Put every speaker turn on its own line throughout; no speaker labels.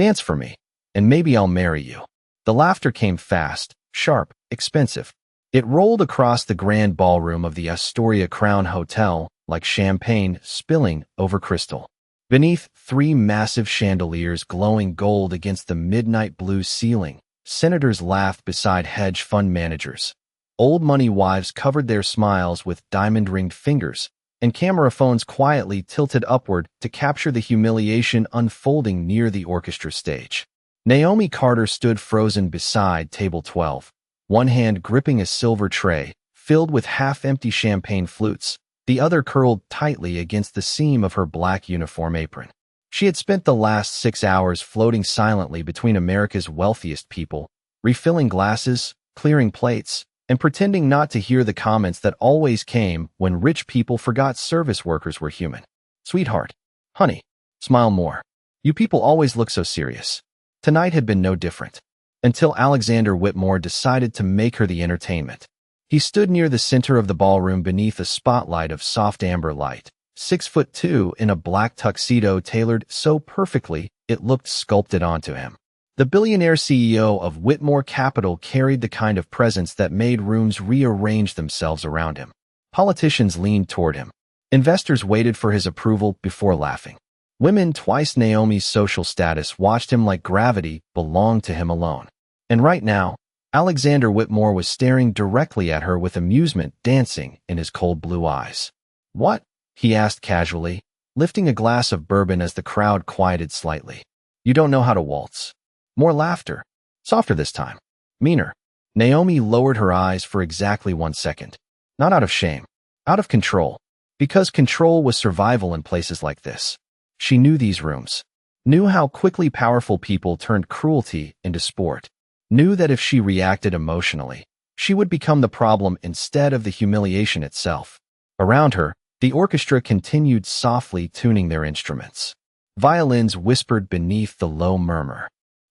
Dance for me, and maybe I'll marry you." The laughter came fast, sharp, expensive. It rolled across the grand ballroom of the Astoria Crown Hotel like champagne spilling over crystal. Beneath 3 massive chandeliers glowing gold against the midnight blue ceiling, senators laughed beside hedge fund managers. Old money wives covered their smiles with diamond-ringed fingers, and camera phones quietly tilted upward to capture the humiliation unfolding near the orchestra stage. Naomi Carter stood frozen beside table 12, one hand gripping a silver tray filled with half-empty champagne flutes, the other curled tightly against the seam of her black uniform apron. She had spent the last 6 hours floating silently between America's wealthiest people, refilling glasses, clearing plates, and pretending not to hear the comments that always came when rich people forgot service workers were human. "Sweetheart, honey, smile more. You people always look so serious." Tonight had been no different, until Alexander Whitmore decided to make her the entertainment. He stood near the center of the ballroom beneath a spotlight of soft amber light, 6'2" in a black tuxedo tailored so perfectly it looked sculpted onto him. The billionaire CEO of Whitmore Capital carried the kind of presence that made rooms rearrange themselves around him. Politicians leaned toward him. Investors waited for his approval before laughing. Women twice Naomi's social status watched him like gravity belonged to him alone. And right now, Alexander Whitmore was staring directly at her with amusement dancing in his cold blue eyes. "What?" he asked casually, lifting a glass of bourbon as the crowd quieted slightly. "You don't know how to waltz." More laughter. Softer this time. Meaner. Naomi lowered her eyes for exactly 1 second. Not out of shame. Out of control. Because control was survival in places like this. She knew these rooms. Knew how quickly powerful people turned cruelty into sport. Knew that if she reacted emotionally, she would become the problem instead of the humiliation itself. Around her, the orchestra continued softly tuning their instruments. Violins whispered beneath the low murmur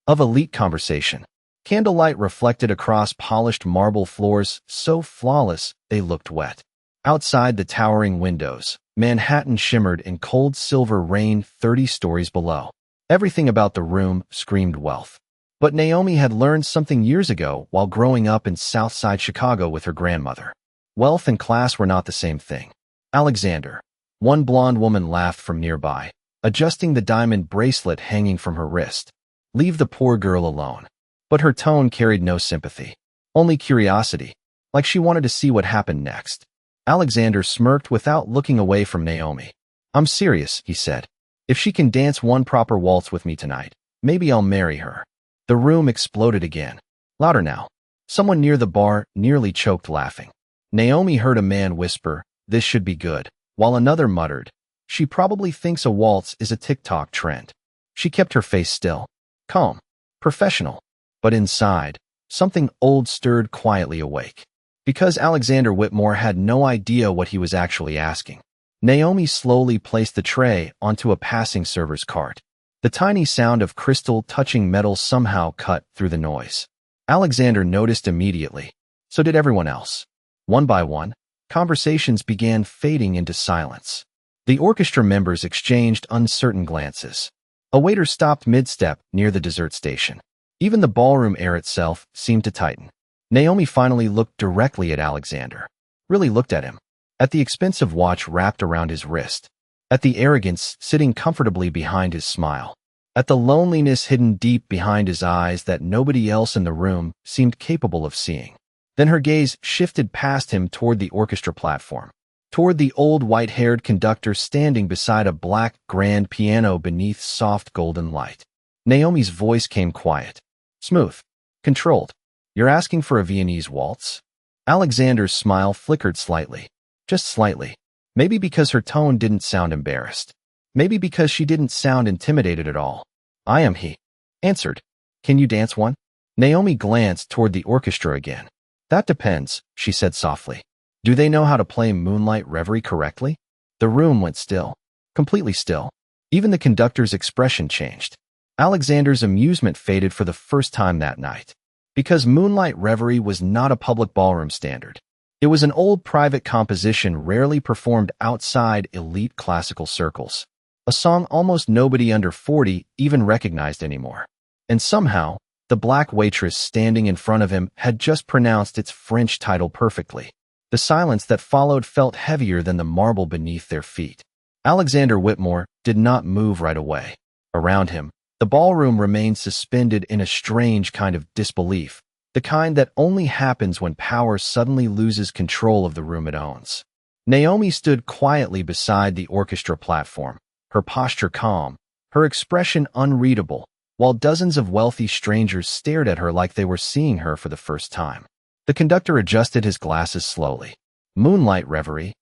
of elite conversation. Candlelight reflected across polished marble floors so flawless they looked wet. Outside the towering windows, Manhattan shimmered in cold silver rain 30 stories below. Everything about the room screamed wealth. But Naomi had learned something years ago while growing up in Southside Chicago with her grandmother. Wealth and class were not the same thing. "Alexander," one blonde woman laughed from nearby, adjusting the diamond bracelet hanging from her wrist. "Leave the poor girl alone." But her tone carried no sympathy, only curiosity, like she wanted to see what happened next. Alexander smirked without looking away from Naomi. "I'm serious," he said. "If she can dance one proper waltz with me tonight, maybe I'll marry her." The room exploded again. Louder now. Someone near the bar nearly choked laughing. Naomi heard a man whisper, "This should be good," while another muttered, "She probably thinks a waltz is a TikTok trend." She kept her face still, calm, professional. But inside, something old stirred quietly awake. Because Alexander Whitmore had no idea what he was actually asking. Naomi slowly placed the tray onto a passing server's cart. The tiny sound of crystal touching metal somehow cut through the noise. Alexander noticed immediately. So did everyone else. One by one, conversations began fading into silence. The orchestra members exchanged uncertain glances. A waiter stopped mid-step near the dessert station. Even the ballroom air itself seemed to tighten. Naomi finally looked directly at Alexander. Really looked at him. At the expensive watch wrapped around his wrist. At the arrogance sitting comfortably behind his smile. At the loneliness hidden deep behind his eyes that nobody else in the room seemed capable of seeing. Then her gaze shifted past him toward the orchestra platform. Toward the old white-haired conductor standing beside a black grand piano beneath soft golden light. Naomi's voice came quiet. Smooth. Controlled. "You're asking for a Viennese waltz?" Alexander's smile flickered slightly. Just slightly. Maybe because her tone didn't sound embarrassed. Maybe because she didn't sound intimidated at all. "I am," he answered. "Can you dance one?" Naomi glanced toward the orchestra again. "That depends," she said softly. "Do they know how to play Moonlight Reverie correctly?" The room went still. Completely still. Even the conductor's expression changed. Alexander's amusement faded for the first time that night. Because Moonlight Reverie was not a public ballroom standard. It was an old private composition rarely performed outside elite classical circles. a song almost nobody under 40 even recognized anymore. And somehow, the black waitress standing in front of him had just pronounced its French title perfectly. The silence that followed felt heavier than the marble beneath their feet. Alexander Whitmore did not move right away. Around him, the ballroom remained suspended in a strange kind of disbelief, the kind that only happens when power suddenly loses control of the room it owns. Naomi stood quietly beside the orchestra platform, her posture calm, her expression unreadable, while dozens of wealthy strangers stared at her like they were seeing her for the first time. The conductor adjusted his glasses slowly. "Moonlight Reverie,"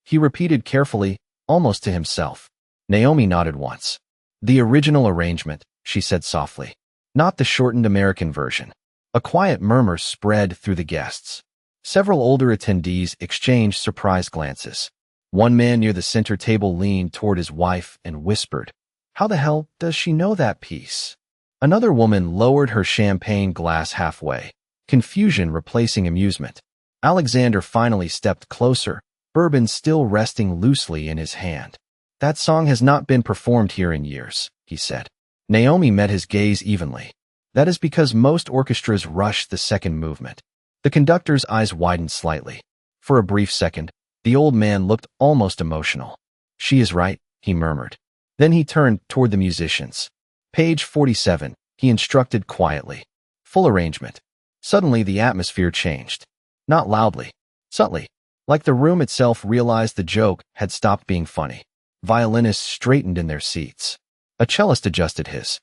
he repeated carefully, almost to himself. Naomi nodded once. "The original arrangement," she said softly, "not the shortened American version." A quiet murmur spread through the guests. Several older attendees exchanged surprised glances. One man near the center table leaned toward his wife and whispered, "How the hell does she know that piece?" Another woman lowered her champagne glass halfway, confusion replacing amusement. Alexander finally stepped closer, bourbon still resting loosely in his hand. "That song has not been performed here in years," he said. Naomi met his gaze evenly. "That is because most orchestras rush the second movement." The conductor's eyes widened slightly. For a brief second, the old man looked almost emotional. "She is right," he murmured. Then he turned toward the musicians. "Page 47, he instructed quietly. "Full arrangement." Suddenly the atmosphere changed. Not loudly, subtly, like the room itself realized the joke had stopped being funny. Violinists straightened in their seats. A cellist adjusted his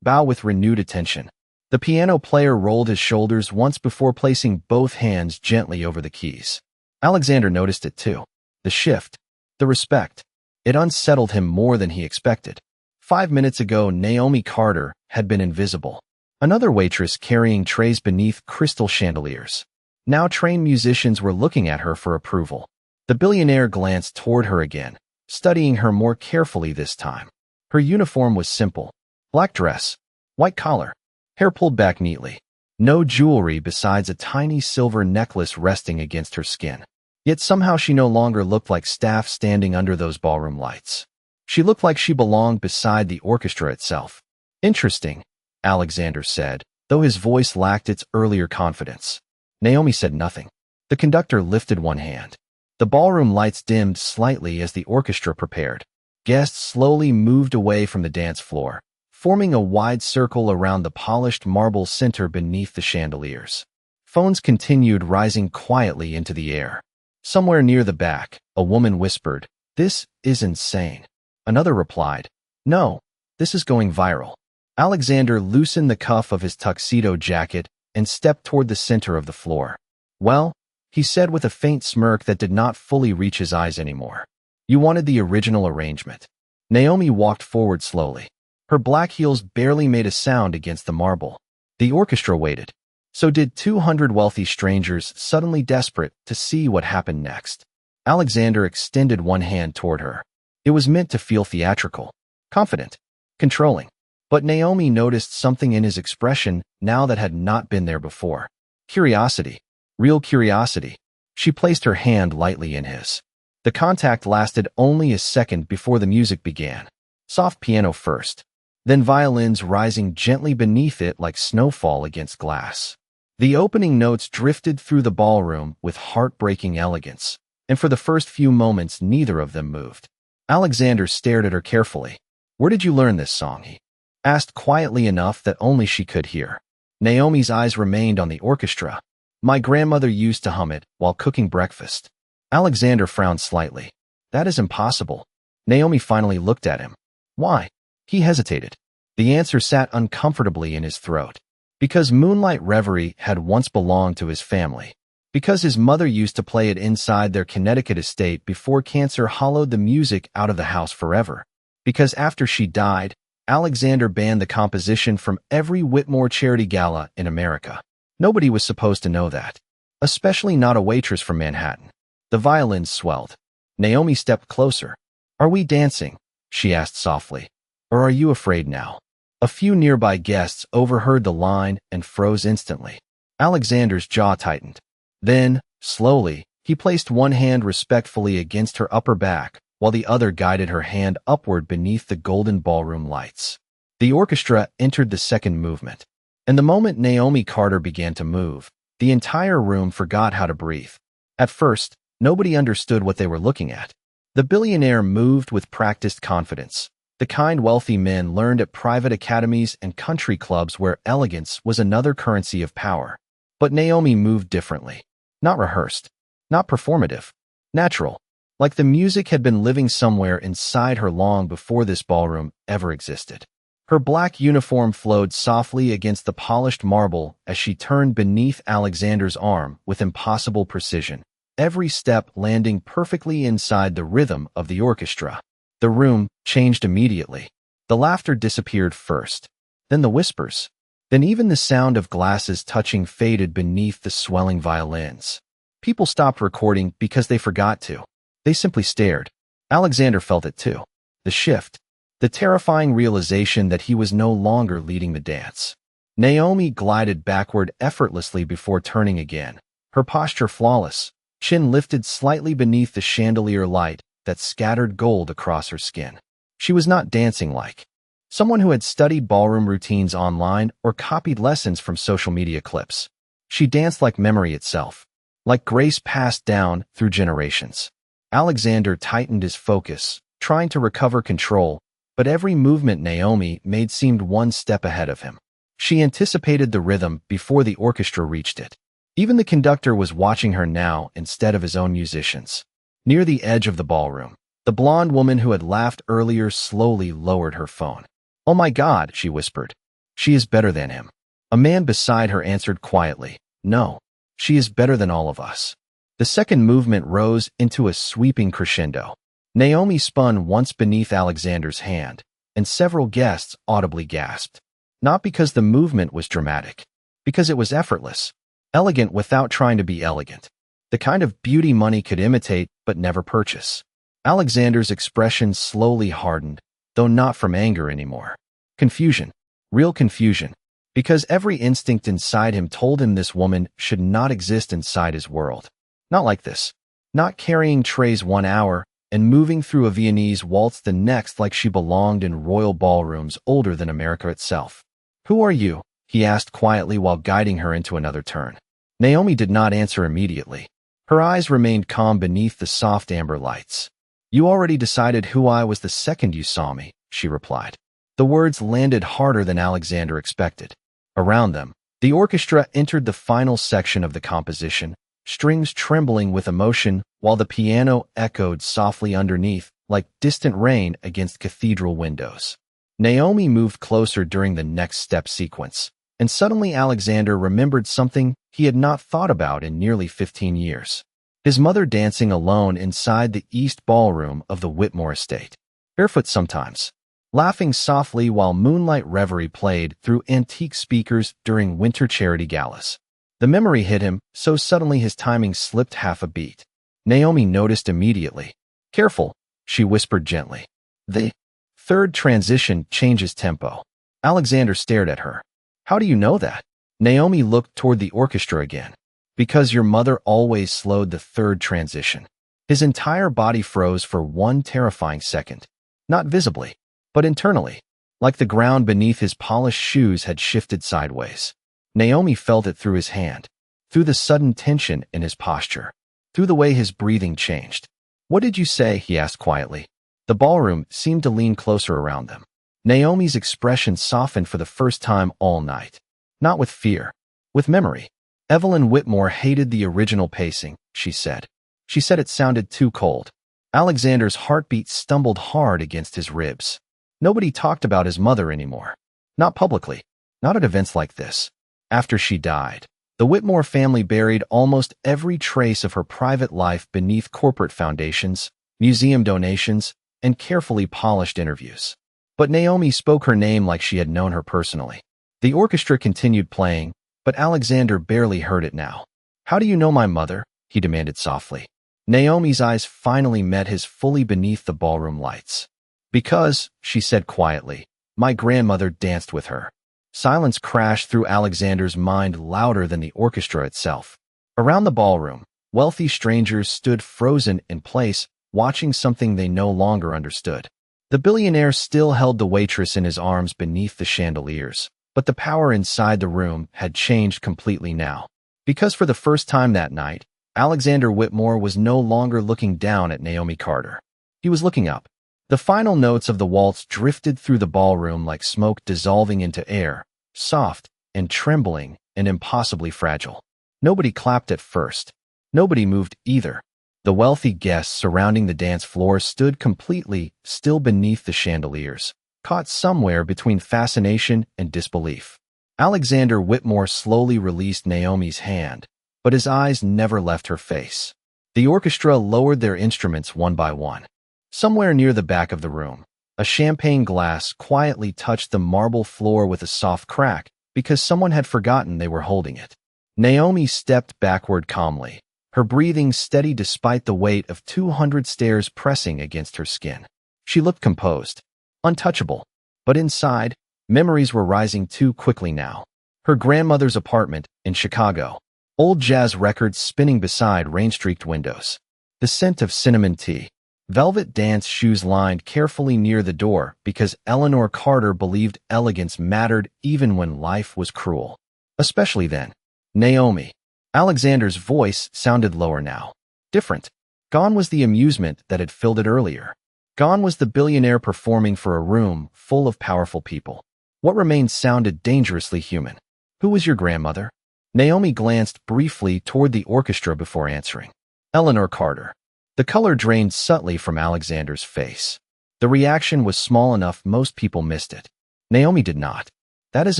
bow with renewed attention. The piano player rolled his shoulders once before placing both hands gently over the keys. Alexander noticed it too. The shift, the respect. It unsettled him more than he expected. 5 minutes ago, Naomi Carter had been invisible. Another waitress carrying trays beneath crystal chandeliers. Now trained musicians were looking at her for approval. The billionaire glanced toward her again, studying her more carefully this time. Her uniform was simple. Black dress, white collar, hair pulled back neatly. No jewelry besides a tiny silver necklace resting against her skin. Yet somehow she no longer looked like staff standing under those ballroom lights. She looked like she belonged beside the orchestra itself. "Interesting," Alexander said, though his voice lacked its earlier confidence. Naomi said nothing. The conductor lifted one hand. The ballroom lights dimmed slightly as the orchestra prepared. Guests slowly moved away from the dance floor, forming a wide circle around the polished marble center beneath the chandeliers. Phones continued rising quietly into the air. Somewhere near the back, a woman whispered, "This is insane." Another replied, "No, this is going viral." Alexander loosened the cuff of his tuxedo jacket and stepped toward the center of the floor. "Well," he said with a faint smirk that did not fully reach his eyes anymore. "You wanted the original arrangement." Naomi walked forward slowly. Her black heels barely made a sound against the marble. The orchestra waited. So did 200 wealthy strangers, suddenly desperate to see what happened next. Alexander extended one hand toward her. It was meant to feel theatrical, confident, controlling. But Naomi noticed something in his expression now that had not been there before. Curiosity. Real curiosity. She placed her hand lightly in his. The contact lasted only a second before the music began. Soft piano first, then violins rising gently beneath it like snowfall against glass. The opening notes drifted through the ballroom with heartbreaking elegance, and for the first few moments neither of them moved. Alexander stared at her carefully. "Where did you learn this song?" he asked quietly enough that only she could hear. Naomi's eyes remained on the orchestra. "My grandmother used to hum it while cooking breakfast." Alexander frowned slightly. "That is impossible." Naomi finally looked at him. "Why?" He hesitated. The answer sat uncomfortably in his throat. Because Moonlight Reverie had once belonged to his family. Because his mother used to play it inside their Connecticut estate before cancer hollowed the music out of the house forever. Because after she died, Alexander banned the composition from every Whitmore charity gala in America. Nobody was supposed to know that. Especially not a waitress from Manhattan. The violins swelled. Naomi stepped closer. "Are we dancing?" she asked softly. "Or are you afraid now?" A few nearby guests overheard the line and froze instantly. Alexander's jaw tightened. Then, slowly, he placed one hand respectfully against her upper back, while the other guided her hand upward beneath the golden ballroom lights. The orchestra entered the second movement, and the moment Naomi Carter began to move, the entire room forgot how to breathe. At first, nobody understood what they were looking at. The billionaire moved with practiced confidence, the kind wealthy men learned at private academies and country clubs where elegance was another currency of power. But Naomi moved differently. Not rehearsed, not performative, natural, like the music had been living somewhere inside her long before this ballroom ever existed. Her black uniform flowed softly against the polished marble as she turned beneath Alexander's arm with impossible precision, every step landing perfectly inside the rhythm of the orchestra. The room changed immediately. The laughter disappeared first, then the whispers, then even the sound of glasses touching faded beneath the swelling violins. People stopped recording because they forgot to. They simply stared. Alexander felt it too. The shift, the terrifying realization that he was no longer leading the dance. Naomi glided backward effortlessly before turning again, her posture flawless, chin lifted slightly beneath the chandelier light that scattered gold across her skin. She was not dancing like someone who had studied ballroom routines online or copied lessons from social media clips. She danced like memory itself, like grace passed down through generations. Alexander tightened his focus, trying to recover control, but every movement Naomi made seemed one step ahead of him. She anticipated the rhythm before the orchestra reached it. Even the conductor was watching her now instead of his own musicians. Near the edge of the ballroom, the blonde woman who had laughed earlier slowly lowered her phone. "Oh my God," she whispered. "She is better than him." A man beside her answered quietly, "No, she is better than all of us." The second movement rose into a sweeping crescendo. Naomi spun once beneath Alexander's hand, and several guests audibly gasped. Not because the movement was dramatic, because it was effortless, elegant without trying to be elegant. The kind of beauty money could imitate but never purchase. Alexander's expression slowly hardened, though not from anger anymore. Confusion. Real confusion. Because every instinct inside him told him this woman should not exist inside his world. Not like this. Not carrying trays 1 hour and moving through a Viennese waltz the next like she belonged in royal ballrooms older than America itself. "Who are you?" he asked quietly while guiding her into another turn. Naomi did not answer immediately. Her eyes remained calm beneath the soft amber lights. "You already decided who I was the second you saw me," she replied. The words landed harder than Alexander expected. Around them, the orchestra entered the final section of the composition, strings trembling with emotion while the piano echoed softly underneath like distant rain against cathedral windows. Naomi moved closer during the next step sequence, and suddenly Alexander remembered something he had not thought about in nearly 15 years. His mother dancing alone inside the East Ballroom of the Whitmore estate. Barefoot sometimes, laughing softly while moonlight reverie played through antique speakers during winter charity galas. The memory hit him so suddenly his timing slipped half a beat. Naomi noticed immediately. "Careful," she whispered gently. The third transition changes tempo. Alexander stared at her. "How do you know that?" Naomi looked toward the orchestra again. "Because your mother always slowed the third transition." His entire body froze for one terrifying second. Not visibly, but internally, like the ground beneath his polished shoes had shifted sideways. Naomi felt it through his hand, through the sudden tension in his posture, through the way his breathing changed. "What did you say?" he asked quietly. The ballroom seemed to lean closer around them. Naomi's expression softened for the first time all night. Not with fear, with memory. "Evelyn Whitmore hated the original pacing," she said. She said it sounded too cold. Alexander's heartbeat stumbled hard against his ribs. Nobody talked about his mother anymore. Not publicly, not at events like this. After she died, the Whitmore family buried almost every trace of her private life beneath corporate foundations, museum donations, and carefully polished interviews. But Naomi spoke her name like she had known her personally. The orchestra continued playing, but Alexander barely heard it now. "How do you know my mother?" he demanded softly. Naomi's eyes finally met his fully beneath the ballroom lights. "Because," she said quietly, "my grandmother danced with her." Silence crashed through Alexander's mind louder than the orchestra itself. Around the ballroom, wealthy strangers stood frozen in place, watching something they no longer understood. The billionaire still held the waitress in his arms beneath the chandeliers, but the power inside the room had changed completely now. Because for the first time that night, Alexander Whitmore was no longer looking down at Naomi Carter. He was looking up. The final notes of the waltz drifted through the ballroom like smoke dissolving into air, soft and trembling and impossibly fragile. Nobody clapped at first. Nobody moved either. The wealthy guests surrounding the dance floor stood completely still beneath the chandeliers, caught somewhere between fascination and disbelief. Alexander Whitmore slowly released Naomi's hand, but his eyes never left her face. The orchestra lowered their instruments one by one. Somewhere near the back of the room, a champagne glass quietly touched the marble floor with a soft crack because someone had forgotten they were holding it. Naomi stepped backward calmly, her breathing steady despite the weight of 200 stairs pressing against her skin. She looked composed, untouchable, but inside, memories were rising too quickly now. Her grandmother's apartment in Chicago, old jazz records spinning beside rain-streaked windows, the scent of cinnamon tea, velvet dance shoes lined carefully near the door because Eleanor Carter believed elegance mattered even when life was cruel. Especially then. Naomi. Alexander's voice sounded lower now. Different. Gone was the amusement that had filled it earlier. Gone was the billionaire performing for a room full of powerful people. What remained sounded dangerously human. Who was your grandmother? Naomi glanced briefly toward the orchestra before answering. Eleanor Carter. The color drained subtly from Alexander's face. The reaction was small enough most people missed it. Naomi did not. That is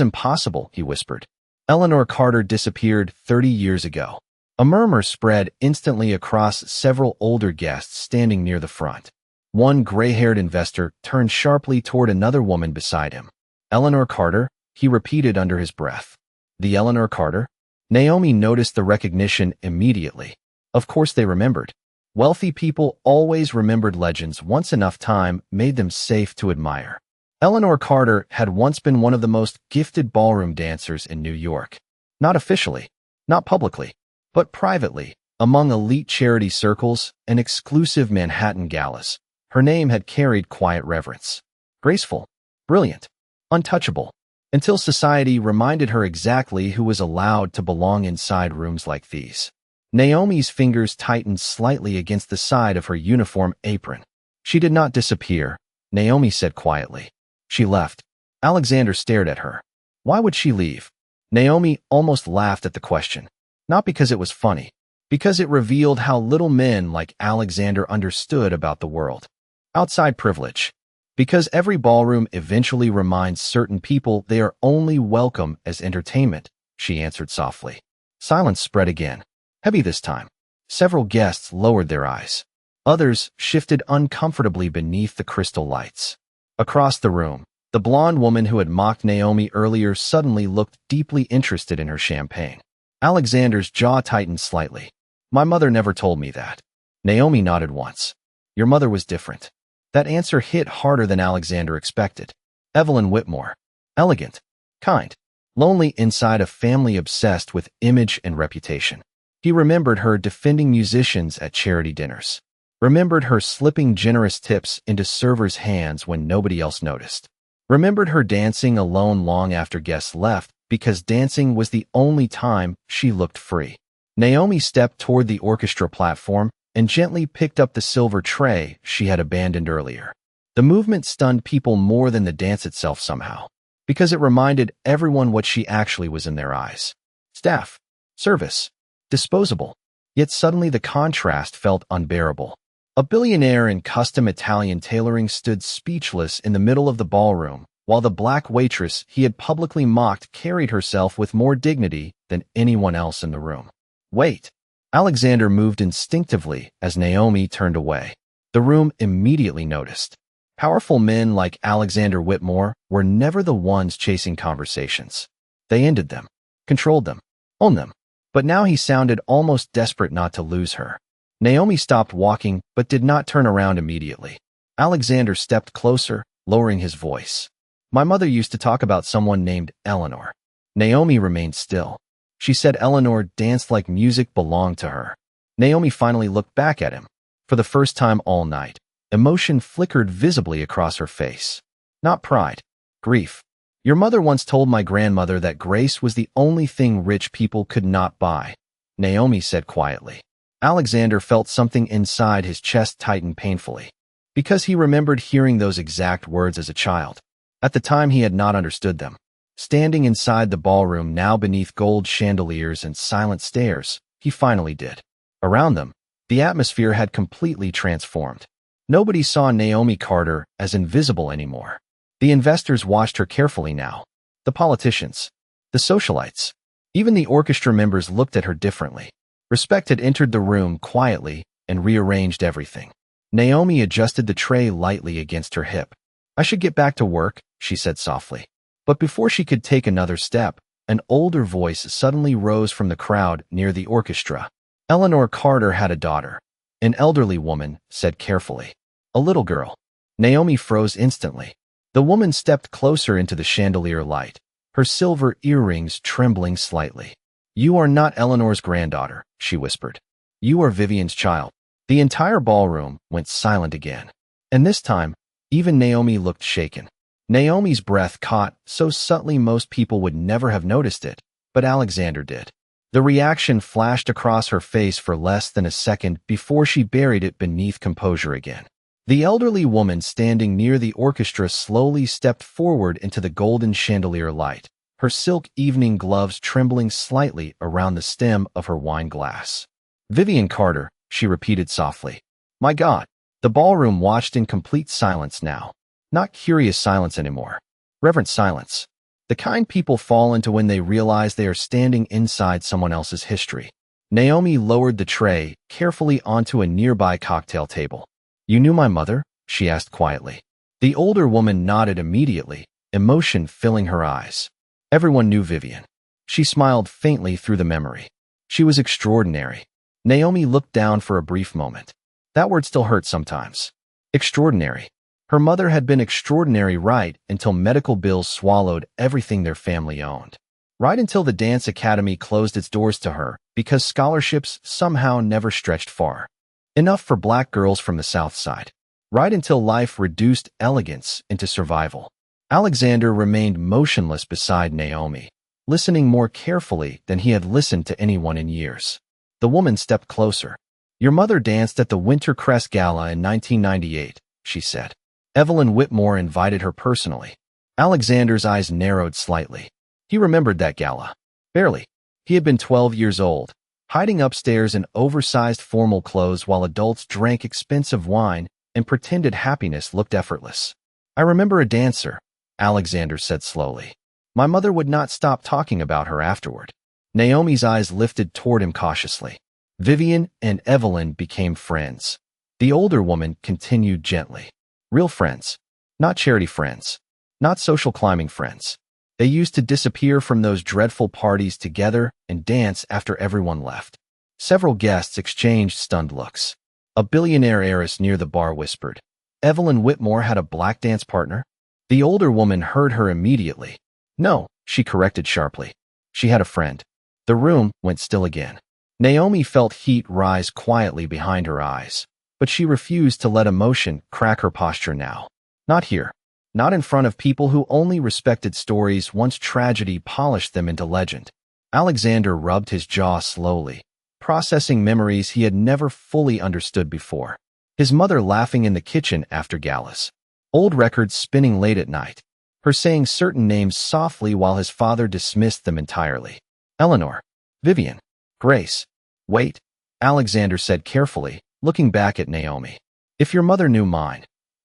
impossible, he whispered. Eleanor Carter disappeared 30 years ago. A murmur spread instantly across several older guests standing near the front. One gray-haired investor turned sharply toward another woman beside him. Eleanor Carter, he repeated under his breath. The Eleanor Carter? Naomi noticed the recognition immediately. Of course they remembered. Wealthy people always remembered legends once enough time made them safe to admire. Eleanor Carter had once been one of the most gifted ballroom dancers in New York. Not officially, not publicly, but privately, among elite charity circles and exclusive Manhattan galas. Her name had carried quiet reverence. Graceful, brilliant, untouchable, until society reminded her exactly who was allowed to belong inside rooms like these. Naomi's fingers tightened slightly against the side of her uniform apron. She did not disappear, Naomi said quietly. She left. Alexander stared at her. Why would she leave? Naomi almost laughed at the question. Not because it was funny, because it revealed how little men like Alexander understood about the world. Outside privilege. Because every ballroom eventually reminds certain people they are only welcome as entertainment, she answered softly. Silence spread again. Heavy this time. Several guests lowered their eyes. Others shifted uncomfortably beneath the crystal lights. Across the room, the blonde woman who had mocked Naomi earlier suddenly looked deeply interested in her champagne. Alexander's jaw tightened slightly. My mother never told me that. Naomi nodded once. Your mother was different. That answer hit harder than Alexander expected. Evelyn Whitmore. Elegant. Kind. Lonely inside a family obsessed with image and reputation. He remembered her defending musicians at charity dinners. Remembered her slipping generous tips into servers' hands when nobody else noticed. Remembered her dancing alone long after guests left because dancing was the only time she looked free. Naomi stepped toward the orchestra platform and gently picked up the silver tray she had abandoned earlier. The movement stunned people more than the dance itself somehow, because it reminded everyone what she actually was in their eyes. Staff. Service. Disposable. Yet suddenly the contrast felt unbearable. A billionaire in custom Italian tailoring stood speechless in the middle of the ballroom, while the black waitress he had publicly mocked carried herself with more dignity than anyone else in the room. Wait. Alexander moved instinctively as Naomi turned away. The room immediately noticed. Powerful men like Alexander Whitmore were never the ones chasing conversations. They ended them, controlled them, owned them. But now he sounded almost desperate not to lose her. Naomi stopped walking but did not turn around immediately. Alexander stepped closer, lowering his voice. My mother used to talk about someone named Eleanor. Naomi remained still. She said Eleanor danced like music belonged to her. Naomi finally looked back at him. For the first time all night, emotion flickered visibly across her face. Not pride, grief. Your mother once told my grandmother that grace was the only thing rich people could not buy, Naomi said quietly. Alexander felt something inside his chest tighten painfully, because he remembered hearing those exact words as a child. At the time he had not understood them. Standing inside the ballroom now beneath gold chandeliers and silent stares, he finally did. Around them, the atmosphere had completely transformed. Nobody saw Naomi Carter as invisible anymore. The investors watched her carefully now. The politicians, the socialites, even the orchestra members looked at her differently. Respect had entered the room quietly and rearranged everything. Naomi adjusted the tray lightly against her hip. I should get back to work, she said softly. But before she could take another step, an older voice suddenly rose from the crowd near the orchestra. Eleanor Carter had a daughter. An elderly woman said carefully. A little girl. Naomi froze instantly. The woman stepped closer into the chandelier light, her silver earrings trembling slightly. You are not Eleanor's granddaughter, she whispered. You are Vivian's child. The entire ballroom went silent again. And this time, even Naomi looked shaken. Naomi's breath caught so subtly most people would never have noticed it, but Alexander did. The reaction flashed across her face for less than a second before she buried it beneath composure again. The elderly woman standing near the orchestra slowly stepped forward into the golden chandelier light, her silk evening gloves trembling slightly around the stem of her wine glass. Vivian Carter, she repeated softly. My God. The ballroom watched in complete silence now. Not curious silence anymore. Reverent silence. The kind people fall into when they realize they are standing inside someone else's history. Naomi lowered the tray carefully onto a nearby cocktail table. You knew my mother? She asked quietly. The older woman nodded immediately, emotion filling her eyes. Everyone knew Vivian. She smiled faintly through the memory. She was extraordinary. Naomi looked down for a brief moment. That word still hurts sometimes. Extraordinary. Her mother had been extraordinary right until medical bills swallowed everything their family owned. Right until the dance academy closed its doors to her because scholarships somehow never stretched far. Enough for black girls from the South Side. Right until life reduced elegance into survival. Alexander remained motionless beside Naomi, listening more carefully than he had listened to anyone in years. The woman stepped closer. Your mother danced at the Wintercrest Gala in 1998, she said. Evelyn Whitmore invited her personally. Alexander's eyes narrowed slightly. He remembered that gala. Barely. He had been 12 years old, hiding upstairs in oversized formal clothes while adults drank expensive wine and pretended happiness looked effortless. I remember a dancer, Alexander said slowly. My mother would not stop talking about her afterward. Naomi's eyes lifted toward him cautiously. Vivian and Evelyn became friends. The older woman continued gently. Real friends. Not charity friends. Not social climbing friends. They used to disappear from those dreadful parties together and dance after everyone left. Several guests exchanged stunned looks. A billionaire heiress near the bar whispered. Evelyn Whitmore had a black dance partner? The older woman heard her immediately. No, she corrected sharply. She had a friend. The room went still again. Naomi felt heat rise quietly behind her eyes, but she refused to let emotion crack her posture now. Not here. Not in front of people who only respected stories once tragedy polished them into legend. Alexander rubbed his jaw slowly, processing memories he had never fully understood before. His mother laughing in the kitchen after galas. Old records spinning late at night. Her saying certain names softly while his father dismissed them entirely. Eleanor. Vivian. Grace. Wait, Alexander said carefully, looking back at Naomi. If your mother knew mine.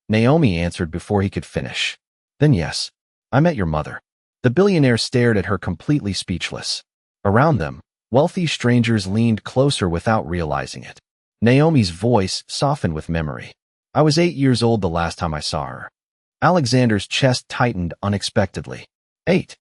Naomi answered before he could finish. Then yes, I met your mother. The billionaire stared at her completely speechless. Around them, wealthy strangers leaned closer without realizing it. Naomi's voice softened with memory. I was 8 years old the last time I saw her. Alexander's chest tightened unexpectedly. 8.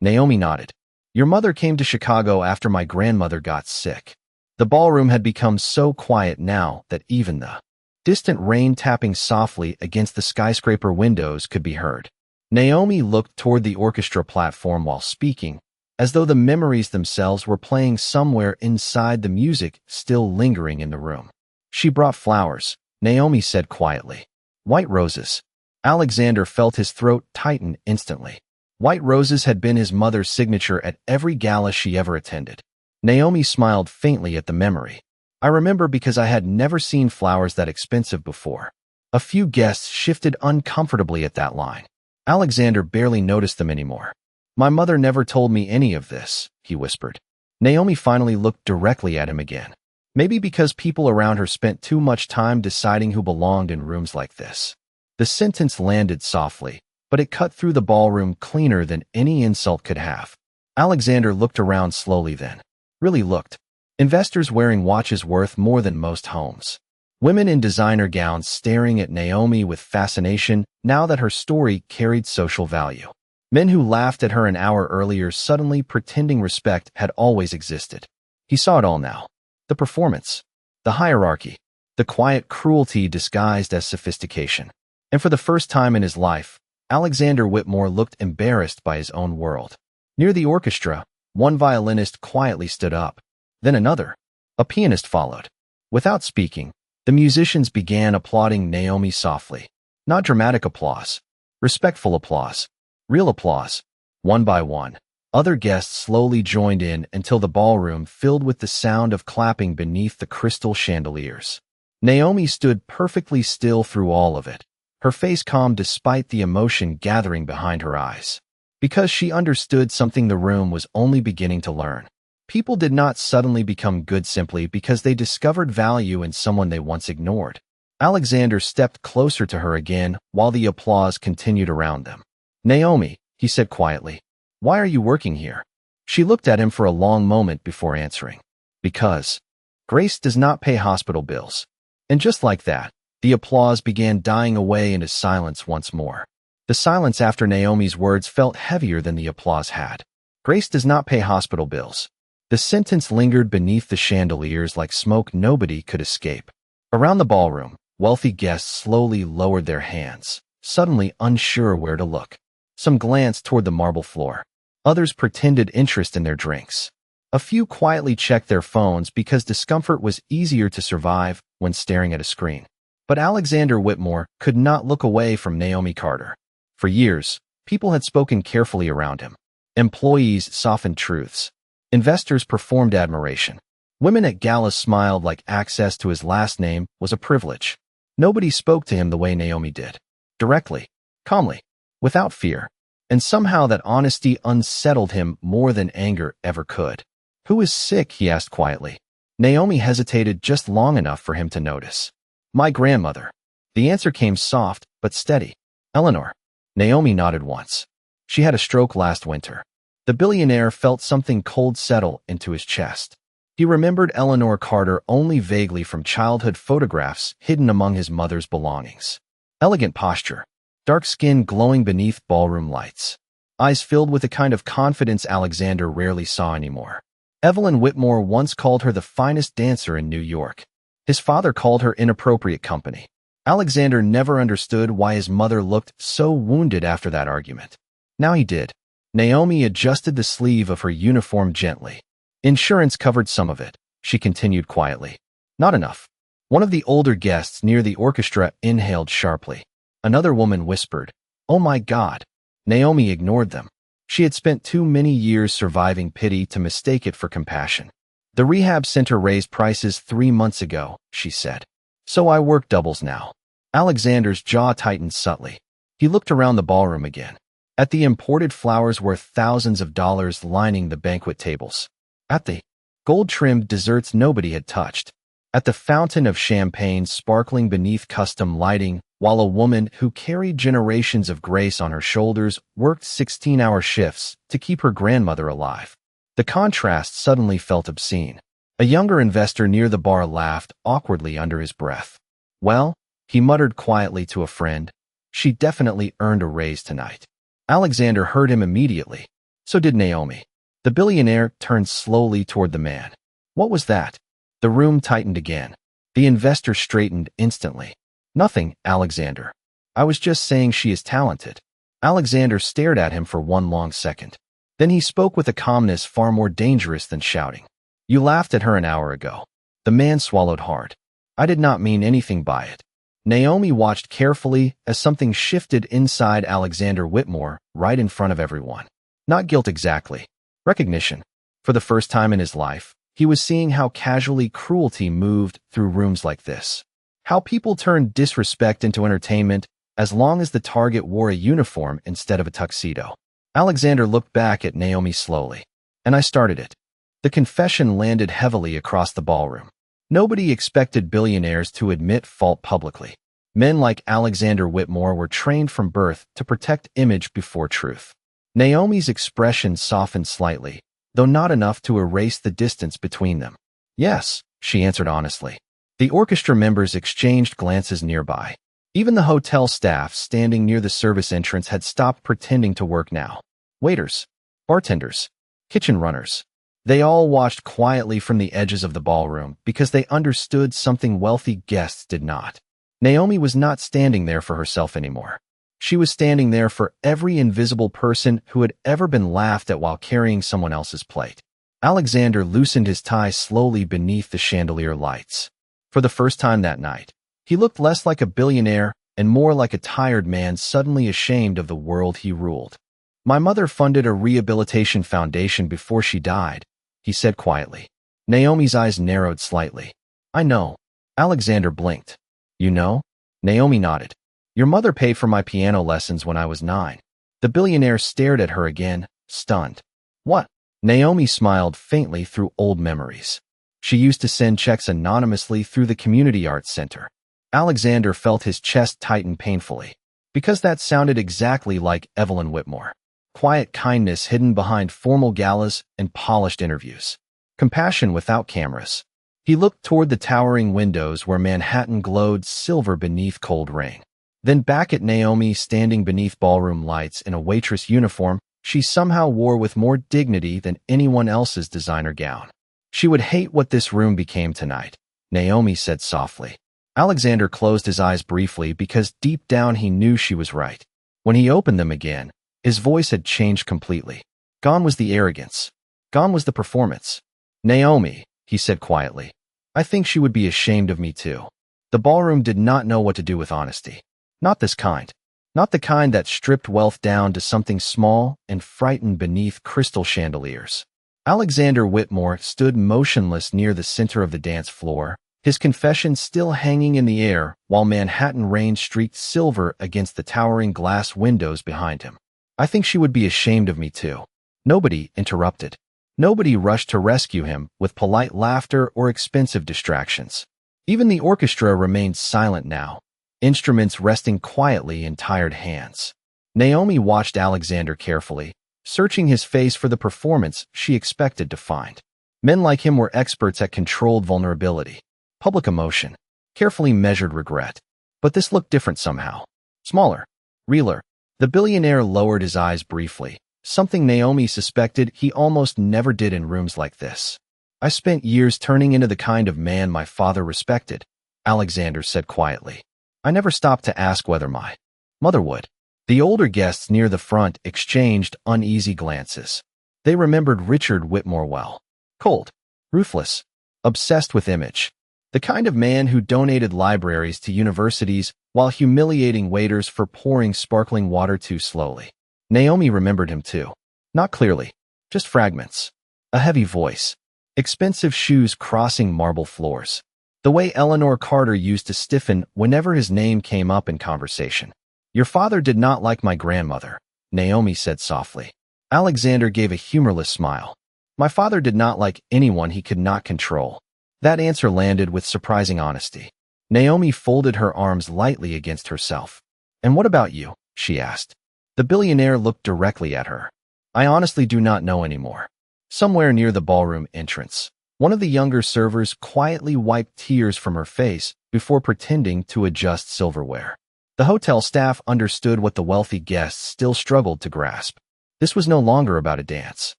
Naomi nodded. Your mother came to Chicago after my grandmother got sick. The ballroom had become so quiet now that even the distant rain tapping softly against the skyscraper windows could be heard. Naomi looked toward the orchestra platform while speaking, as though the memories themselves were playing somewhere inside the music still lingering in the room. She brought flowers, Naomi said quietly. White roses. Alexander felt his throat tighten instantly. White roses had been his mother's signature at every gala she ever attended. Naomi smiled faintly at the memory. I remember because I had never seen flowers that expensive before. A few guests shifted uncomfortably at that line. Alexander barely noticed them anymore. My mother never told me any of this, he whispered. Naomi finally looked directly at him again. Maybe because people around her spent too much time deciding who belonged in rooms like this. The sentence landed softly, but it cut through the ballroom cleaner than any insult could have. Alexander looked around slowly then. Really looked. Investors wearing watches worth more than most homes. Women in designer gowns staring at Naomi with fascination now that her story carried social value. Men who laughed at her an hour earlier suddenly pretending respect had always existed. He saw it all now. The performance. The hierarchy. The quiet cruelty disguised as sophistication. And for the first time in his life, Alexander Whitmore looked embarrassed by his own world. Near the orchestra, one violinist quietly stood up. Then another. A pianist followed. Without speaking, the musicians began applauding Naomi softly. Not dramatic applause. Respectful applause. Real applause. One by one, other guests slowly joined in until the ballroom filled with the sound of clapping beneath the crystal chandeliers. Naomi stood perfectly still through all of it, her face calm despite the emotion gathering behind her eyes. Because she understood something the room was only beginning to learn. People did not suddenly become good simply because they discovered value in someone they once ignored. Alexander stepped closer to her again while the applause continued around them. Naomi, he said quietly, why are you working here? She looked at him for a long moment before answering. Because Grace does not pay hospital bills. And just like that, the applause began dying away into silence once more. The silence after Naomi's words felt heavier than the applause had. Grace does not pay hospital bills. The sentence lingered beneath the chandeliers like smoke nobody could escape. Around the ballroom, wealthy guests slowly lowered their hands, suddenly unsure where to look. Some glanced toward the marble floor. Others pretended interest in their drinks. A few quietly checked their phones because discomfort was easier to survive when staring at a screen. But Alexander Whitmore could not look away from Naomi Carter. For years, people had spoken carefully around him. Employees softened truths. Investors performed admiration. Women at galas smiled like access to his last name was a privilege. Nobody spoke to him the way Naomi did. Directly, calmly, without fear. And somehow that honesty unsettled him more than anger ever could. Who is sick? He asked quietly. Naomi hesitated just long enough for him to notice. My grandmother. The answer came soft but steady. Eleanor. Naomi nodded once. She had a stroke last winter. The billionaire felt something cold settle into his chest. He remembered Eleanor Carter only vaguely from childhood photographs hidden among his mother's belongings. Elegant posture, dark skin glowing beneath ballroom lights, eyes filled with a kind of confidence Alexander rarely saw anymore. Evelyn Whitmore once called her the finest dancer in New York. His father called her inappropriate company. Alexander never understood why his mother looked so wounded after that argument. Now he did. Naomi adjusted the sleeve of her uniform gently. Insurance covered some of it, she continued quietly. Not enough. One of the older guests near the orchestra inhaled sharply. Another woman whispered, "Oh my God." Naomi ignored them. She had spent too many years surviving pity to mistake it for compassion. The rehab center raised prices 3 months ago, she said. So I work doubles now. Alexander's jaw tightened subtly. He looked around the ballroom again. At the imported flowers worth thousands of dollars lining the banquet tables. At the gold-trimmed desserts nobody had touched. At the fountain of champagne sparkling beneath custom lighting, while a woman who carried generations of grace on her shoulders worked 16-hour shifts to keep her grandmother alive. The contrast suddenly felt obscene. A younger investor near the bar laughed awkwardly under his breath. Well, he muttered quietly to a friend, she definitely earned a raise tonight. Alexander heard him immediately. So did Naomi. The billionaire turned slowly toward the man. What was that? The room tightened again. The investor straightened instantly. Nothing, Alexander. I was just saying she is talented. Alexander stared at him for one long second. Then he spoke with a calmness far more dangerous than shouting. You laughed at her an hour ago. The man swallowed hard. I did not mean anything by it. Naomi watched carefully as something shifted inside Alexander Whitmore right in front of everyone. Not guilt exactly. Recognition. For the first time in his life, he was seeing how casually cruelty moved through rooms like this. How people turned disrespect into entertainment as long as the target wore a uniform instead of a tuxedo. Alexander looked back at Naomi slowly. And I started it. The confession landed heavily across the ballroom. Nobody expected billionaires to admit fault publicly. Men like Alexander Whitmore were trained from birth to protect image before truth. Naomi's expression softened slightly, though not enough to erase the distance between them. Yes, she answered honestly. The orchestra members exchanged glances nearby. Even the hotel staff standing near the service entrance had stopped pretending to work now. Waiters, bartenders, kitchen runners. They all watched quietly from the edges of the ballroom because they understood something wealthy guests did not. Naomi was not standing there for herself anymore. She was standing there for every invisible person who had ever been laughed at while carrying someone else's plate. Alexander loosened his tie slowly beneath the chandelier lights. For the first time that night, he looked less like a billionaire and more like a tired man suddenly ashamed of the world he ruled. My mother funded a rehabilitation foundation before she died, he said quietly. Naomi's eyes narrowed slightly. I know. Alexander blinked. You know? Naomi nodded. Your mother paid for my piano lessons when I was 9. The billionaire stared at her again, stunned. What? Naomi smiled faintly through old memories. She used to send checks anonymously through the community arts center. Alexander felt his chest tighten painfully, because that sounded exactly like Evelyn Whitmore. Quiet kindness hidden behind formal galas and polished interviews. Compassion without cameras. He looked toward the towering windows where Manhattan glowed silver beneath cold rain. Then back at Naomi standing beneath ballroom lights in a waitress uniform she somehow wore with more dignity than anyone else's designer gown. She would hate what this room became tonight, Naomi said softly. Alexander closed his eyes briefly because deep down he knew she was right. When he opened them again, his voice had changed completely. Gone was the arrogance. Gone was the performance. Naomi, he said quietly, I think she would be ashamed of me too. The ballroom did not know what to do with honesty. Not this kind. Not the kind that stripped wealth down to something small and frightened beneath crystal chandeliers. Alexander Whitmore stood motionless near the center of the dance floor, his confession still hanging in the air while Manhattan rain streaked silver against the towering glass windows behind him. I think she would be ashamed of me too. Nobody interrupted. Nobody rushed to rescue him with polite laughter or expensive distractions. Even the orchestra remained silent now, instruments resting quietly in tired hands. Naomi watched Alexander carefully, searching his face for the performance she expected to find. Men like him were experts at controlled vulnerability, public emotion, carefully measured regret. But this looked different somehow. Smaller, realer. The billionaire lowered his eyes briefly, something Naomi suspected he almost never did in rooms like this. I spent years turning into the kind of man my father respected, Alexander said quietly. I never stopped to ask whether my mother would. The older guests near the front exchanged uneasy glances. They remembered Richard Whitmore well. Cold, ruthless, obsessed with image. The kind of man who donated libraries to universities while humiliating waiters for pouring sparkling water too slowly. Naomi remembered him too. Not clearly, just fragments. A heavy voice. Expensive shoes crossing marble floors. The way Eleanor Carter used to stiffen whenever his name came up in conversation. Your father did not like my grandmother, Naomi said softly. Alexander gave a humorless smile. My father did not like anyone he could not control. That answer landed with surprising honesty. Naomi folded her arms lightly against herself. And what about you? She asked. The billionaire looked directly at her. I honestly do not know anymore. Somewhere near the ballroom entrance, one of the younger servers quietly wiped tears from her face before pretending to adjust silverware. The hotel staff understood what the wealthy guests still struggled to grasp. This was no longer about a dance.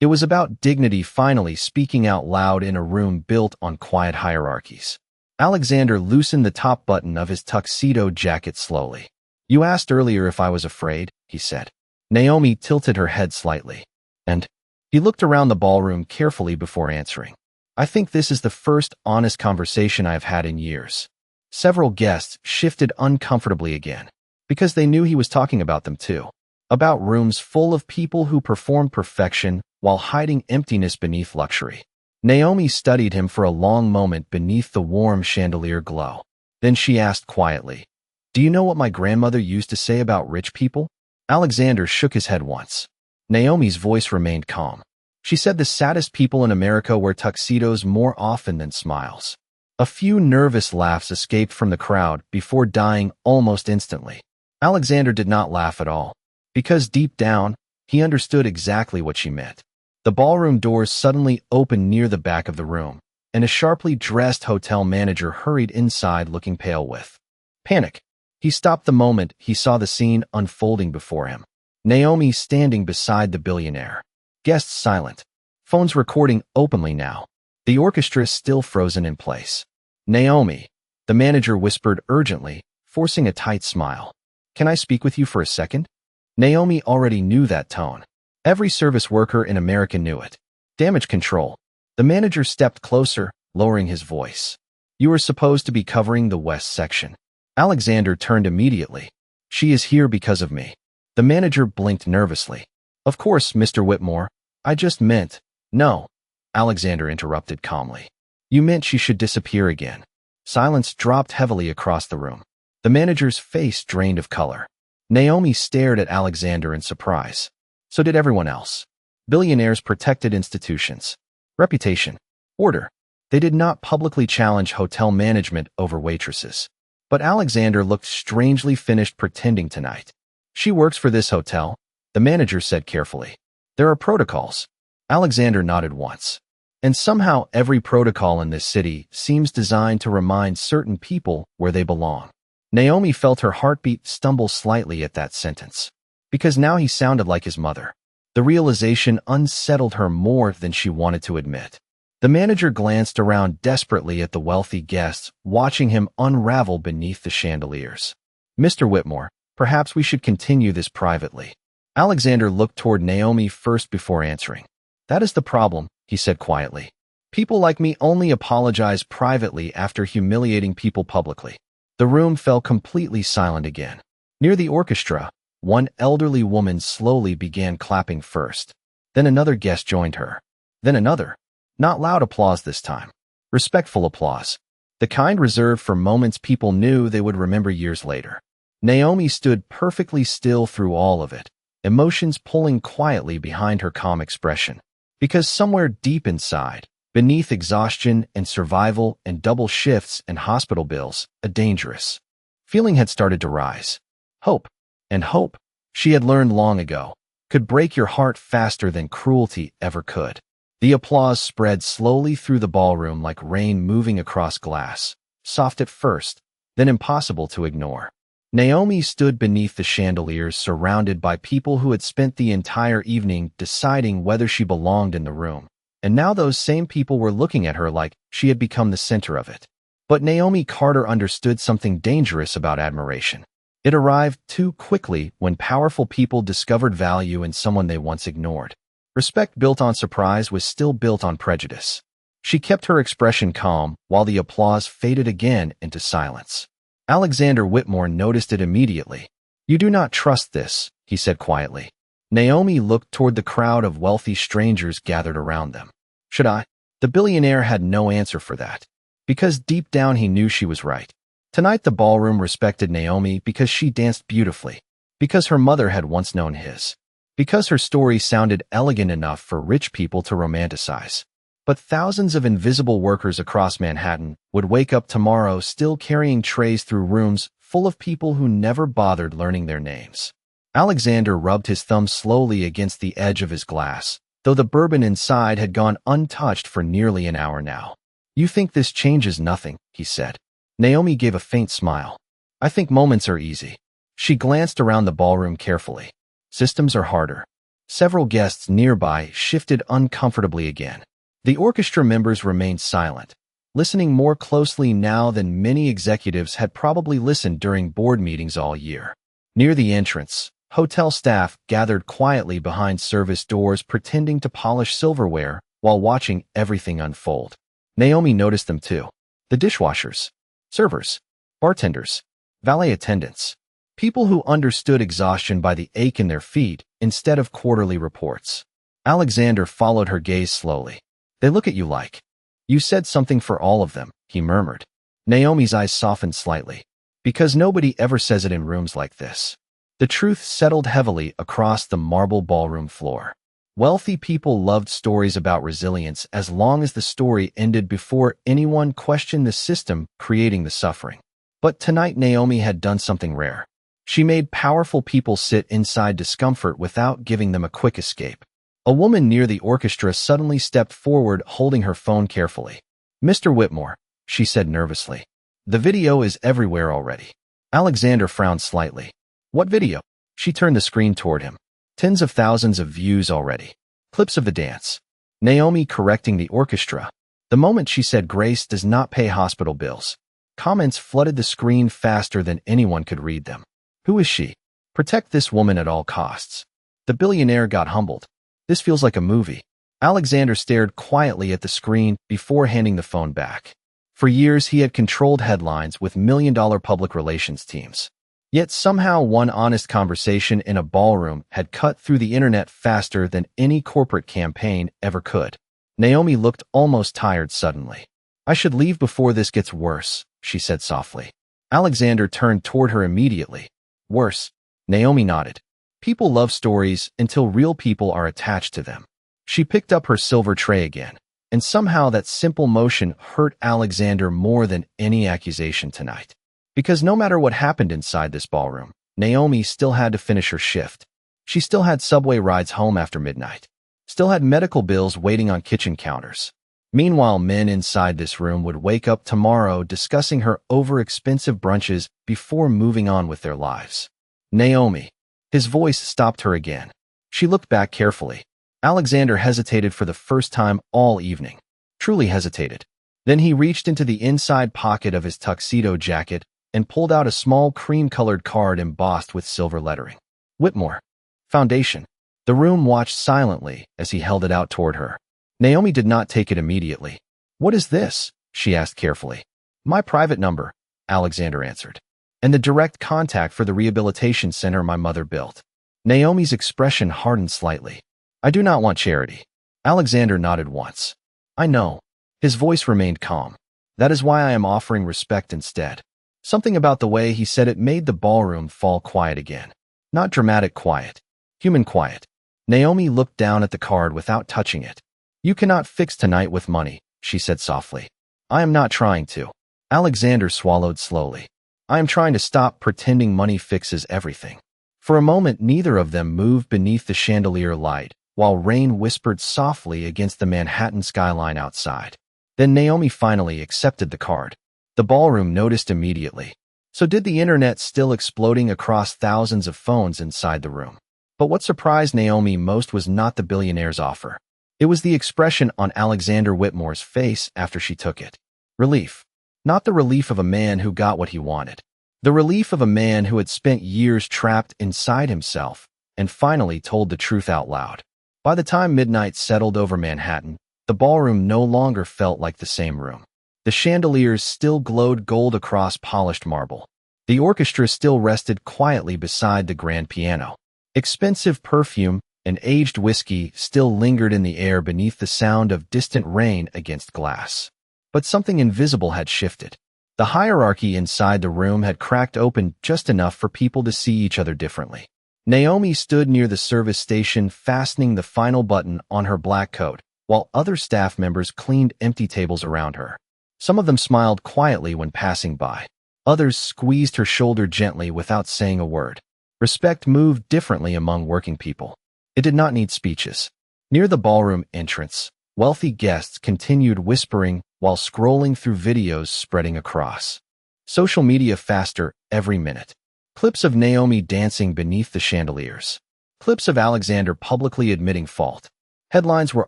It was about dignity finally speaking out loud in a room built on quiet hierarchies. Alexander loosened the top button of his tuxedo jacket slowly. You asked earlier if I was afraid, he said. Naomi tilted her head slightly. And he looked around the ballroom carefully before answering. I think this is the first honest conversation I've had in years. Several guests shifted uncomfortably again, because they knew he was talking about them too. About rooms full of people who performed perfection while hiding emptiness beneath luxury. Naomi studied him for a long moment beneath the warm chandelier glow. Then she asked quietly, "Do you know what my grandmother used to say about rich people?" Alexander shook his head once. Naomi's voice remained calm. She said the saddest people in America wear tuxedos more often than smiles. A few nervous laughs escaped from the crowd before dying almost instantly. Alexander did not laugh at all, because deep down, he understood exactly what she meant. The ballroom doors suddenly opened near the back of the room, and a sharply dressed hotel manager hurried inside looking pale with panic. He stopped the moment he saw the scene unfolding before him. Naomi standing beside the billionaire. Guests silent. Phones recording openly now. The orchestra still frozen in place. "Naomi," the manager whispered urgently, forcing a tight smile. "Can I speak with you for a second?" Naomi already knew that tone. Every service worker in America knew it. Damage control. The manager stepped closer, lowering his voice. "You are supposed to be covering the west section." Alexander turned immediately. "She is here because of me." The manager blinked nervously. "Of course, Mr. Whitmore. I just meant—" "No," Alexander interrupted calmly. "You meant she should disappear again." Silence dropped heavily across the room. The manager's face drained of color. Naomi stared at Alexander in surprise. So did everyone else. Billionaires protected institutions. Reputation. Order. They did not publicly challenge hotel management over waitresses. But Alexander looked strangely finished pretending tonight. "She works for this hotel," the manager said carefully. "There are protocols." Alexander nodded once. "And somehow every protocol in this city seems designed to remind certain people where they belong." Naomi felt her heartbeat stumble slightly at that sentence. Because now he sounded like his mother. The realization unsettled her more than she wanted to admit. The manager glanced around desperately at the wealthy guests, watching him unravel beneath the chandeliers. "Mr. Whitmore, perhaps we should continue this privately." Alexander looked toward Naomi first before answering. "That is the problem," he said quietly. "People like me only apologize privately after humiliating people publicly." The room fell completely silent again. Near the orchestra, one elderly woman slowly began clapping first. Then another guest joined her. Then another. Not loud applause this time. Respectful applause. The kind reserved for moments people knew they would remember years later. Naomi stood perfectly still through all of it, emotions pulling quietly behind her calm expression. Because somewhere deep inside, beneath exhaustion and survival and double shifts and hospital bills, a dangerous feeling had started to rise. Hope. And hope, she had learned long ago, could break your heart faster than cruelty ever could. The applause spread slowly through the ballroom like rain moving across glass, soft at first, then impossible to ignore. Naomi stood beneath the chandeliers surrounded by people who had spent the entire evening deciding whether she belonged in the room. And now those same people were looking at her like she had become the center of it. But Naomi Carter understood something dangerous about admiration. It arrived too quickly when powerful people discovered value in someone they once ignored. Respect built on surprise was still built on prejudice. She kept her expression calm while the applause faded again into silence. Alexander Whitmore noticed it immediately. "You do not trust this," he said quietly. Naomi looked toward the crowd of wealthy strangers gathered around them. "Should I?" The billionaire had no answer for that. Because deep down he knew she was right. Tonight the ballroom respected Naomi because she danced beautifully, because her mother had once known his, because her story sounded elegant enough for rich people to romanticize. But thousands of invisible workers across Manhattan would wake up tomorrow still carrying trays through rooms full of people who never bothered learning their names. Alexander rubbed his thumb slowly against the edge of his glass, though the bourbon inside had gone untouched for nearly an hour now. "You think this changes nothing," he said. Naomi gave a faint smile. "I think moments are easy." She glanced around the ballroom carefully. Systems are harder. Several guests nearby shifted uncomfortably again. The orchestra members remained silent, listening more closely now than many executives had probably listened during board meetings all year. Near the entrance, hotel staff gathered quietly behind service doors pretending to polish silverware while watching everything unfold. Naomi noticed them too. The dishwashers, servers, bartenders, valet attendants. People who understood exhaustion by the ache in their feet instead of quarterly reports. Alexander followed her gaze slowly. They look at you like. You said something for all of them, he murmured. Naomi's eyes softened slightly. Because nobody ever says it in rooms like this. The truth settled heavily across the marble ballroom floor. Wealthy people loved stories about resilience as long as the story ended before anyone questioned the system creating the suffering. But tonight Naomi had done something rare. She made powerful people sit inside discomfort without giving them a quick escape. A woman near the orchestra suddenly stepped forward holding her phone carefully. "Mr. Whitmore," she said nervously. "The video is everywhere already." Alexander frowned slightly. "What video?" She turned the screen toward him. Tens of thousands of views already. Clips of the dance. Naomi correcting the orchestra. The moment she said Grace does not pay hospital bills. Comments flooded the screen faster than anyone could read them. Who is she? Protect this woman at all costs. The billionaire got humbled. This feels like a movie. Alexander stared quietly at the screen before handing the phone back. For years, he had controlled headlines with million-dollar public relations teams. Yet somehow one honest conversation in a ballroom had cut through the internet faster than any corporate campaign ever could. Naomi looked almost tired suddenly. "I should leave before this gets worse," she said softly. Alexander turned toward her immediately. "Worse?" Naomi nodded. "People love stories until real people are attached to them." She picked up her silver tray again, and somehow that simple motion hurt Alexander more than any accusation tonight. Because no matter what happened inside this ballroom, Naomi still had to finish her shift. She still had subway rides home after midnight, still had medical bills waiting on kitchen counters. Meanwhile, men inside this room would wake up tomorrow discussing her over-expensive brunches before moving on with their lives. "Naomi." His voice stopped her again. She looked back carefully. Alexander hesitated for the first time all evening. Truly hesitated. Then he reached into the inside pocket of his tuxedo jacket and pulled out a small cream-colored card embossed with silver lettering. "Whitmore Foundation." The room watched silently as he held it out toward her. Naomi did not take it immediately. "What is this?" she asked carefully. "My private number," Alexander answered. "And the direct contact for the rehabilitation center my mother built." Naomi's expression hardened slightly. "I do not want charity." Alexander nodded once. "I know." His voice remained calm. "That is why I am offering respect instead." Something about the way he said it made the ballroom fall quiet again. Not dramatic quiet. Human quiet. Naomi looked down at the card without touching it. "You cannot fix tonight with money," she said softly. "I am not trying to." Alexander swallowed slowly. "I am trying to stop pretending money fixes everything." For a moment, neither of them moved beneath the chandelier light, while rain whispered softly against the Manhattan skyline outside. Then Naomi finally accepted the card. The ballroom noticed immediately. So did the internet, still exploding across thousands of phones inside the room. But what surprised Naomi most was not the billionaire's offer. It was the expression on Alexander Whitmore's face after she took it. Relief. Not the relief of a man who got what he wanted. The relief of a man who had spent years trapped inside himself and finally told the truth out loud. By the time midnight settled over Manhattan, the ballroom no longer felt like the same room. The chandeliers still glowed gold across polished marble. The orchestra still rested quietly beside the grand piano. Expensive perfume and aged whiskey still lingered in the air beneath the sound of distant rain against glass. But something invisible had shifted. The hierarchy inside the room had cracked open just enough for people to see each other differently. Naomi stood near the service station fastening the final button on her black coat, while other staff members cleaned empty tables around her. Some of them smiled quietly when passing by. Others squeezed her shoulder gently without saying a word. Respect moved differently among working people. It did not need speeches. Near the ballroom entrance, wealthy guests continued whispering while scrolling through videos spreading across social media faster every minute. Clips of Naomi dancing beneath the chandeliers. Clips of Alexander publicly admitting fault. Headlines were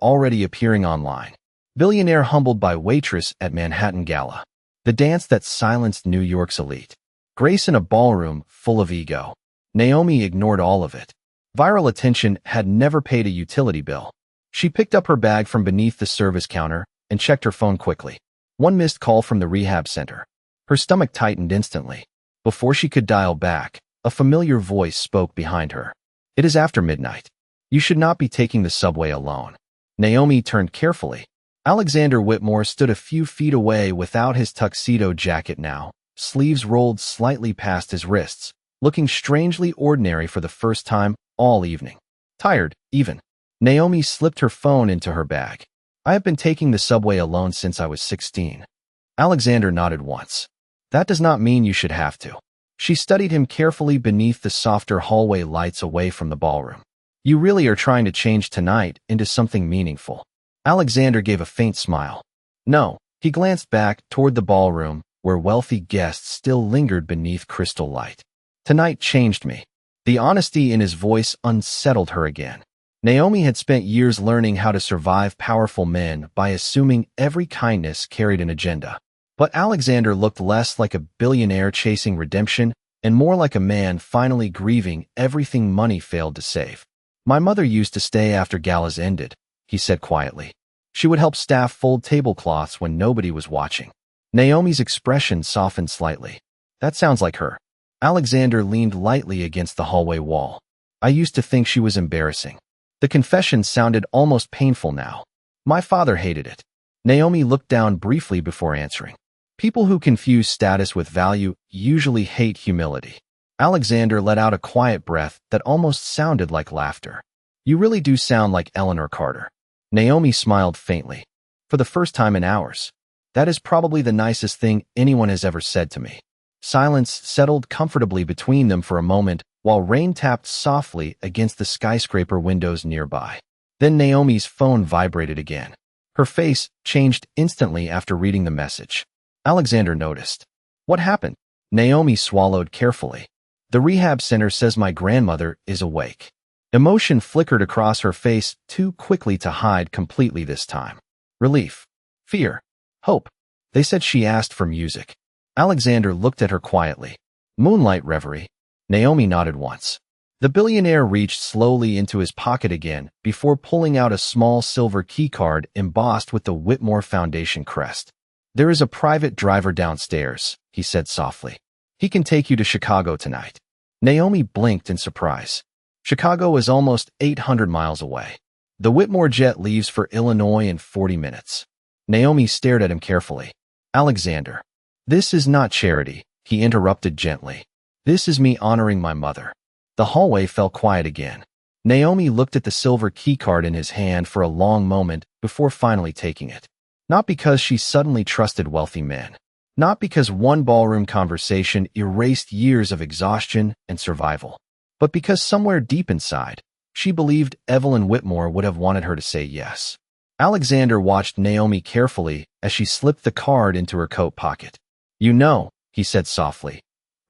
already appearing online. Billionaire humbled by Waitress at Manhattan Gala. The dance that silenced New York's elite. Grace in a ballroom full of ego. Naomi ignored all of it. Viral attention had never paid a utility bill. She picked up her bag from beneath the service counter and checked her phone quickly. One missed call from the rehab center. Her stomach tightened instantly. Before she could dial back, a familiar voice spoke behind her. "It is after midnight. You should not be taking the subway alone." Naomi turned carefully. Alexander Whitmore stood a few feet away without his tuxedo jacket now, sleeves rolled slightly past his wrists, looking strangely ordinary for the first time all evening. Tired, even. Naomi slipped her phone into her bag. "I have been taking the subway alone since I was 16. Alexander nodded once. "That does not mean you should have to." She studied him carefully beneath the softer hallway lights away from the ballroom. "You really are trying to change tonight into something meaningful." Alexander gave a faint smile. "No." He glanced back toward the ballroom, where wealthy guests still lingered beneath crystal light. "Tonight changed me." The honesty in his voice unsettled her again. Naomi had spent years learning how to survive powerful men by assuming every kindness carried an agenda. But Alexander looked less like a billionaire chasing redemption and more like a man finally grieving everything money failed to save. "My mother used to stay after galas ended," he said quietly. "She would help staff fold tablecloths when nobody was watching." Naomi's expression softened slightly. "That sounds like her." Alexander leaned lightly against the hallway wall. "I used to think she was embarrassing." The confession sounded almost painful now. "My father hated it." Naomi looked down briefly before answering. People who confuse status with value usually hate humility. Alexander let out a quiet breath that almost sounded like laughter. "You really do sound like Eleanor Carter." Naomi smiled faintly. "For the first time in hours. That is probably the nicest thing anyone has ever said to me." Silence settled comfortably between them for a moment while rain tapped softly against the skyscraper windows nearby. Then Naomi's phone vibrated again. Her face changed instantly after reading the message. Alexander noticed. "What happened?" Naomi swallowed carefully. "The rehab center says my grandmother is awake." Emotion flickered across her face too quickly to hide completely this time. Relief. Fear. Hope. "They said she asked for music." Alexander looked at her quietly. "Moonlight reverie." Naomi nodded once. The billionaire reached slowly into his pocket again before pulling out a small silver keycard embossed with the Whitmore Foundation crest. "There is a private driver downstairs," he said softly. "He can take you to Chicago tonight." Naomi blinked in surprise. Chicago is almost 800 miles away. The Whitmore jet leaves for Illinois in 40 minutes. Naomi stared at him carefully. "Alexander, this is not charity," he interrupted gently. "This is me honoring my mother." The hallway fell quiet again. Naomi looked at the silver keycard in his hand for a long moment before finally taking it. Not because she suddenly trusted wealthy men. Not because one ballroom conversation erased years of exhaustion and survival. But because somewhere deep inside, she believed Evelyn Whitmore would have wanted her to say yes. Alexander watched Naomi carefully as she slipped the card into her coat pocket. "You know," he said softly,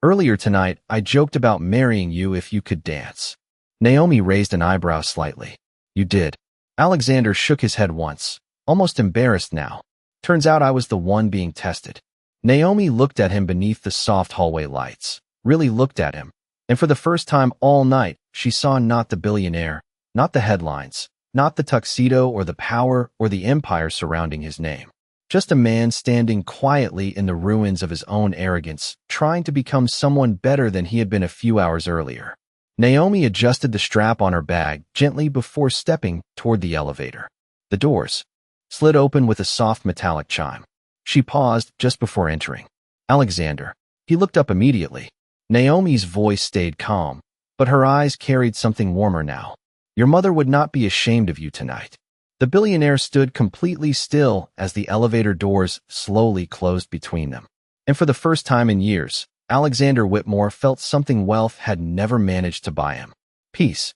"earlier tonight I joked about marrying you if you could dance." Naomi raised an eyebrow slightly. "You did." Alexander shook his head once, almost embarrassed now. "Turns out I was the one being tested." Naomi looked at him beneath the soft hallway lights, really looked at him. And for the first time all night, she saw not the billionaire, not the headlines, not the tuxedo or the power or the empire surrounding his name. Just a man standing quietly in the ruins of his own arrogance, trying to become someone better than he had been a few hours earlier. Naomi adjusted the strap on her bag gently before stepping toward the elevator. The doors slid open with a soft metallic chime. She paused just before entering. "Alexander." He looked up immediately. Naomi's voice stayed calm, but her eyes carried something warmer now. "Your mother would not be ashamed of you tonight." The billionaire stood completely still as the elevator doors slowly closed between them. And for the first time in years, Alexander Whitmore felt something wealth had never managed to buy him. Peace.